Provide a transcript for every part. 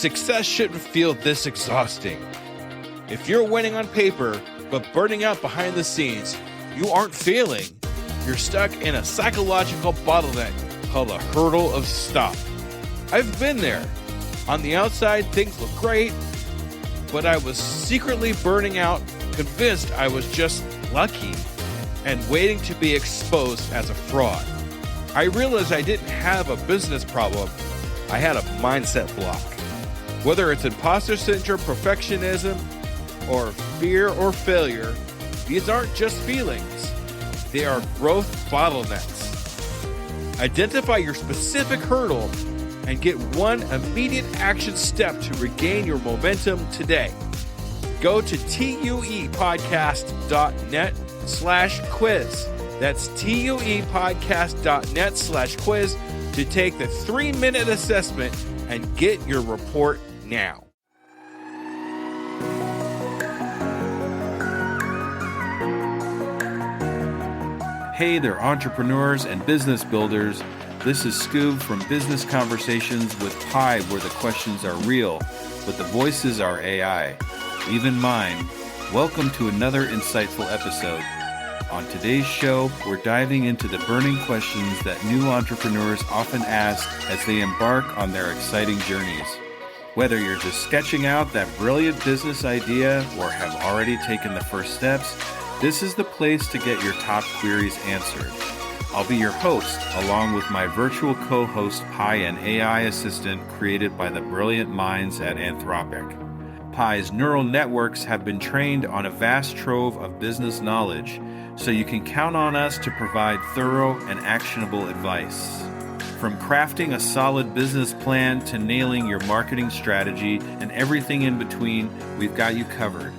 Success shouldn't feel this exhausting. If you're winning on paper, but burning out behind the scenes, you aren't failing. You're stuck in a psychological bottleneck called a hurdle of stop. I've been there. On the outside, things look great, but I was secretly burning out, convinced I was just lucky, and waiting to be exposed as a fraud. I realized I didn't have a business problem. I had a mindset block. Whether it's imposter syndrome, perfectionism, or fear or failure, these aren't just feelings. They are growth bottlenecks. Identify your specific hurdle and get one immediate action step to regain your momentum today. Go to tuepodcast.net/quiz. That's tuepodcast.net/quiz to take the 3-minute assessment and get your report now. Hey there, entrepreneurs and business builders. This is Skoob from Business Conversations with Pi, where the questions are real, but the voices are AI. Even mine. Welcome to another insightful episode. On today's show, we're diving into the burning questions that new entrepreneurs often ask as they embark on their exciting journeys. Whether you're just sketching out that brilliant business idea or have already taken the first steps, this is the place to get your top queries answered. I'll be your host, along with my virtual co-host Pi, an AI assistant created by the brilliant minds at Anthropic. Pi's neural networks have been trained on a vast trove of business knowledge, so you can count on us to provide thorough and actionable advice. From crafting a solid business plan to nailing your marketing strategy and everything in between, we've got you covered.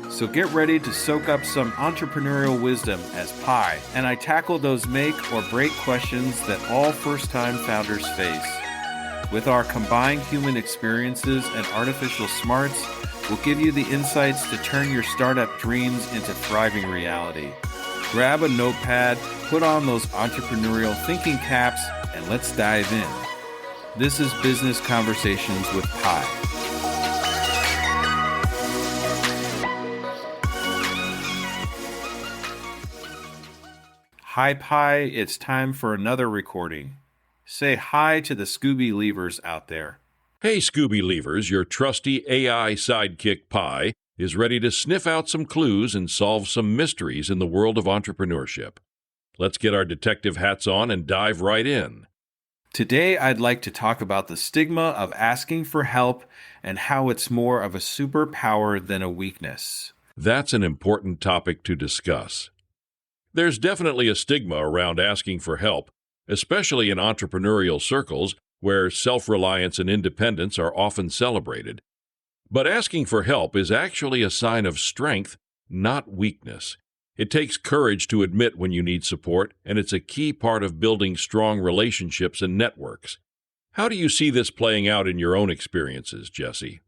So get ready to soak up some entrepreneurial wisdom as Pi and I tackle those make or break questions that all first-time founders face. With our combined human experiences and artificial smarts, we'll give you the insights to turn your startup dreams into thriving reality. Grab a notepad, put on those entrepreneurial thinking caps, and let's dive in. This is Business Conversations with Pi. Hi Pi, it's time for another recording. Say hi to the Scooby Leavers out there. Hey Scooby Leavers, your trusty AI sidekick Pi is ready to sniff out some clues and solve some mysteries in the world of entrepreneurship. Let's get our detective hats on and dive right in. Today I'd like to talk about the stigma of asking for help and how it's more of a superpower than a weakness. That's an important topic to discuss. There's definitely a stigma around asking for help, especially in entrepreneurial circles where self-reliance and independence are often celebrated. But asking for help is actually a sign of strength, not weakness. It takes courage to admit when you need support, and it's a key part of building strong relationships and networks. How do you see this playing out in your own experiences, Jesse?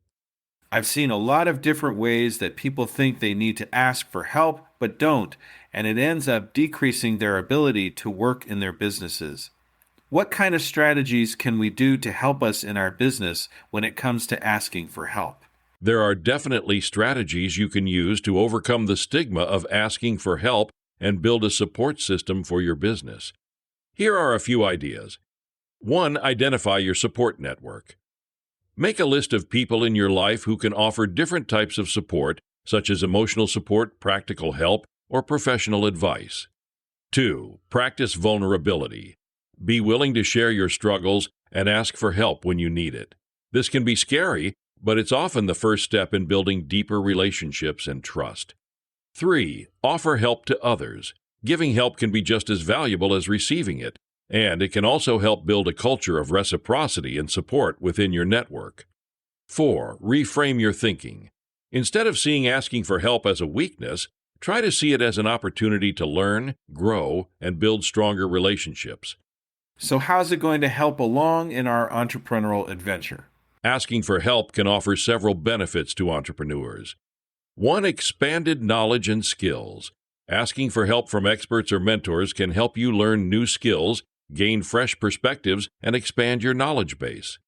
I've seen a lot of different ways that people think they need to ask for help, but don't, and it ends up decreasing their ability to work in their businesses. What kind of strategies can we do to help us in our business when it comes to asking for help? There are definitely strategies you can use to overcome the stigma of asking for help and build a support system for your business. Here are a few ideas. 1. Identify your support network. Make a list of people in your life who can offer different types of support, such as emotional support, practical help, or professional advice. 2. Practice vulnerability. Be willing to share your struggles and ask for help when you need it. This can be scary, but it's often the first step in building deeper relationships and trust. 3. Offer help to others. Giving help can be just as valuable as receiving it, and it can also help build a culture of reciprocity and support within your network. 4. Reframe your thinking. Instead of seeing asking for help as a weakness, try to see it as an opportunity to learn, grow, and build stronger relationships. So how's it going to help along in our entrepreneurial adventure? Asking for help can offer several benefits to entrepreneurs. 1. Expanded knowledge and skills. Asking for help from experts or mentors can help you learn new skills, gain fresh perspectives, and expand your knowledge base.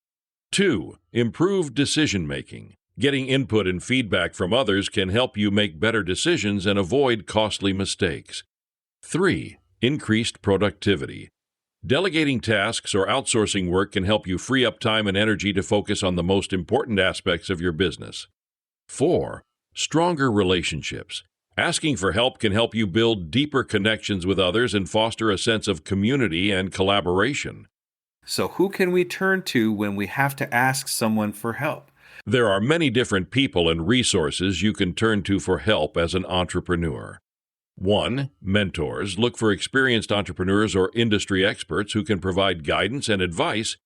2. Improved decision making. Getting input and feedback from others can help you make better decisions and avoid costly mistakes. 3. Increased productivity. Delegating tasks or outsourcing work can help you free up time and energy to focus on the most important aspects of your business. 4. Stronger relationships. Asking for help can help you build deeper connections with others and foster a sense of community and collaboration. So who can we turn to when we have to ask someone for help? There are many different people and resources you can turn to for help as an entrepreneur. 1. Mentors. Look for experienced entrepreneurs or industry experts who can provide guidance and advice.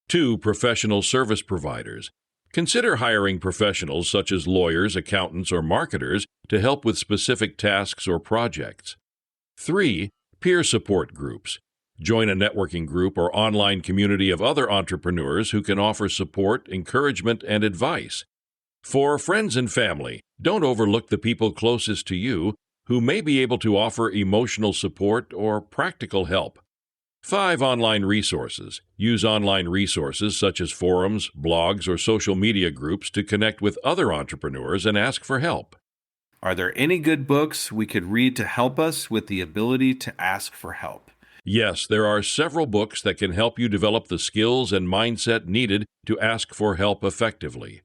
2. Professional service providers. Consider hiring professionals such as lawyers, accountants, or marketers to help with specific tasks or projects. 3. Peer support groups. Join a networking group or online community of other entrepreneurs who can offer support, encouragement, and advice. 4. Friends and family. Don't overlook the people closest to you who may be able to offer emotional support or practical help. 5. Online resources. Use online resources such as forums, blogs, or social media groups to connect with other entrepreneurs and ask for help. Are there any good books we could read to help us with the ability to ask for help? Yes, there are several books that can help you develop the skills and mindset needed to ask for help effectively.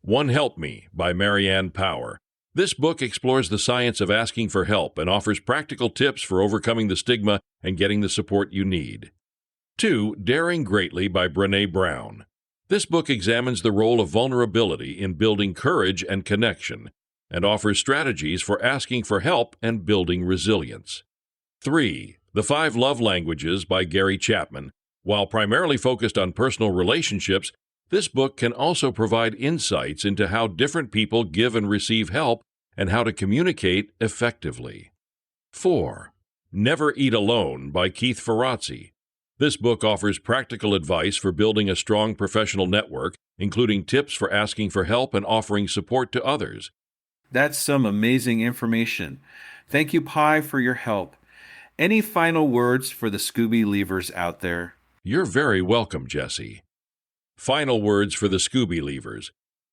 One Help Me by Marianne Power. This book explores the science of asking for help and offers practical tips for overcoming the stigma and getting the support you need. 2. Daring Greatly by Brené Brown. This book examines the role of vulnerability in building courage and connection, and offers strategies for asking for help and building resilience. 3. The 5 Love Languages by Gary Chapman. While primarily focused on personal relationships, this book can also provide insights into how different people give and receive help and how to communicate effectively. 4. Never Eat Alone by Keith Ferrazzi. This book offers practical advice for building a strong professional network, including tips for asking for help and offering support to others. That's some amazing information. Thank you, Pi, for your help. Any final words for the Scooby Leavers out there? You're very welcome, Jesse. Final words for the Scooby Leavers.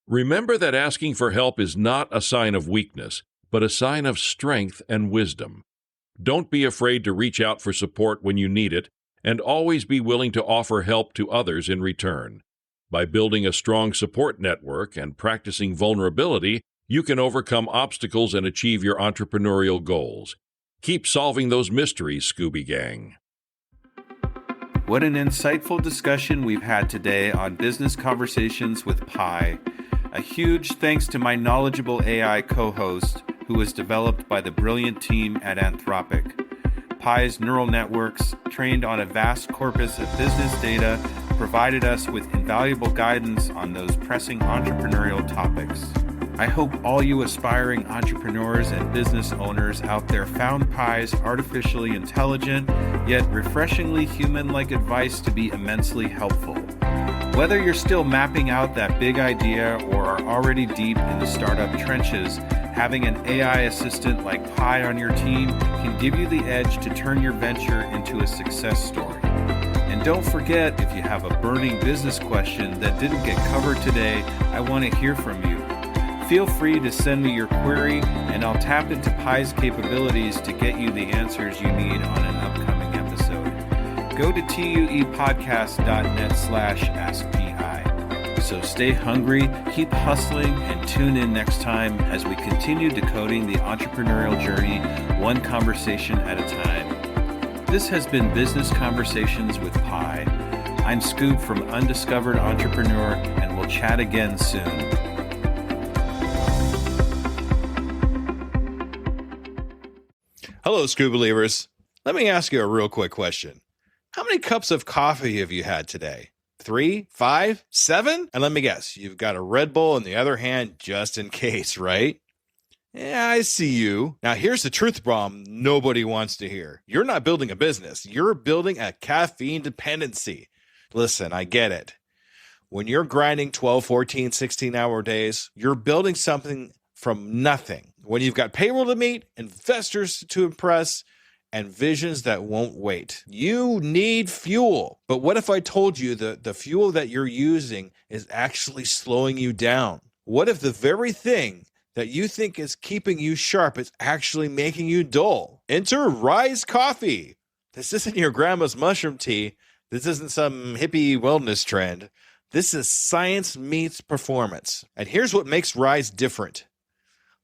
Remember that asking for help is not a sign of weakness, but a sign of strength and wisdom. Don't be afraid to reach out for support when you need it, and always be willing to offer help to others in return. By building a strong support network and practicing vulnerability, you can overcome obstacles and achieve your entrepreneurial goals. Keep solving those mysteries, Scooby Gang. What an insightful discussion we've had today on Business Conversations with Pi. A huge thanks to my knowledgeable AI co-host, who was developed by the brilliant team at Anthropic. Pi's neural networks, trained on a vast corpus of business data, provided us with invaluable guidance on those pressing entrepreneurial topics. I hope all you aspiring entrepreneurs and business owners out there found Pi's artificially intelligent, yet refreshingly human-like advice to be immensely helpful. Whether you're still mapping out that big idea or are already deep in the startup trenches, having an AI assistant like Pi on your team can give you the edge to turn your venture into a success story. And don't forget, if you have a burning business question that didn't get covered today, I want to hear from you. Feel free to send me your query, and I'll tap into Pi's capabilities to get you the answers you need on an upcoming episode. Go to tuepodcast.net/askpi. So stay hungry, keep hustling, and tune in next time as we continue decoding the entrepreneurial journey, one conversation at a time. This has been Business Conversations with Pi. I'm Skoob from Undiscovered Entrepreneur, and we'll chat again soon. Hello, Skoob Believers. Let me ask you a real quick question. How many cups of coffee have you had today? 3, 5, 7? And let me guess, you've got a Red Bull in the other hand just in case, right? Yeah, I see you. Now, here's the truth bomb nobody wants to hear. You're not building a business. You're building a caffeine dependency. Listen, I get it. When you're grinding 12, 14, 16-hour days, you're building something from nothing. When you've got payroll to meet, investors to impress, and visions that won't wait. You need fuel. But what if I told you that the fuel that you're using is actually slowing you down? What if the very thing that you think is keeping you sharp is actually making you dull? Enter Rise Coffee. This isn't your grandma's mushroom tea. This isn't some hippie wellness trend. This is science meets performance. And here's what makes Rise different.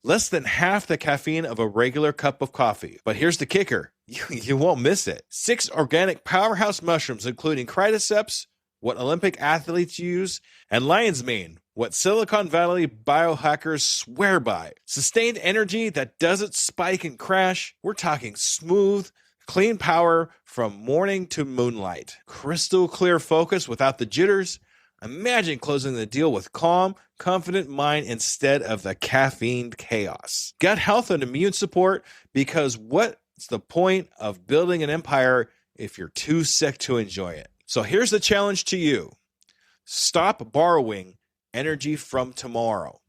Less than half the caffeine of a regular cup of coffee. But here's the kicker. You won't miss it. 6 organic powerhouse mushrooms, including cordyceps, what Olympic athletes use, and lion's mane, what Silicon Valley biohackers swear by. Sustained energy that doesn't spike and crash. We're talking smooth, clean power from morning to moonlight. Crystal clear focus without the jitters. Imagine closing the deal with calm, confident mind instead of the caffeine chaos. Gut health and immune support, because what's the point of building an empire if you're too sick to enjoy it? So here's the challenge to you. Stop borrowing energy from tomorrow.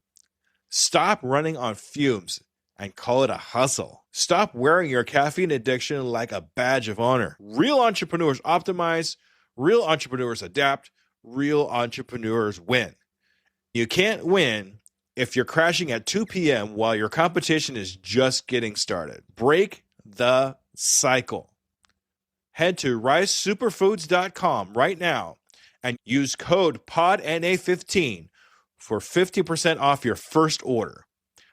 Stop running on fumes and call it a hustle. Stop wearing your caffeine addiction like a badge of honor. Real entrepreneurs optimize, real entrepreneurs adapt, real entrepreneurs win. You can't win if you're crashing at 2 p.m. while your competition is just getting started. Break the cycle. Head to risesuperfoods.com right now and use code PODNA15 for 50% off your first order.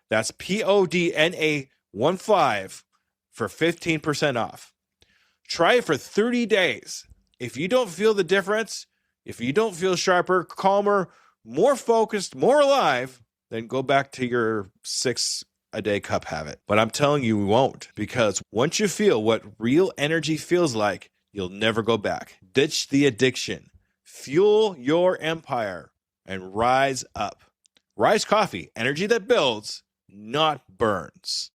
That's PODNA15 for 15% off. Try it for 30 days. If you don't feel the difference, if you don't feel sharper, calmer, more focused, more alive, then go back to your 6-a-day cup habit. But I'm telling you, you won't, because once you feel what real energy feels like, you'll never go back. Ditch the addiction, fuel your empire, and rise up. Rise Coffee, energy that builds, not burns.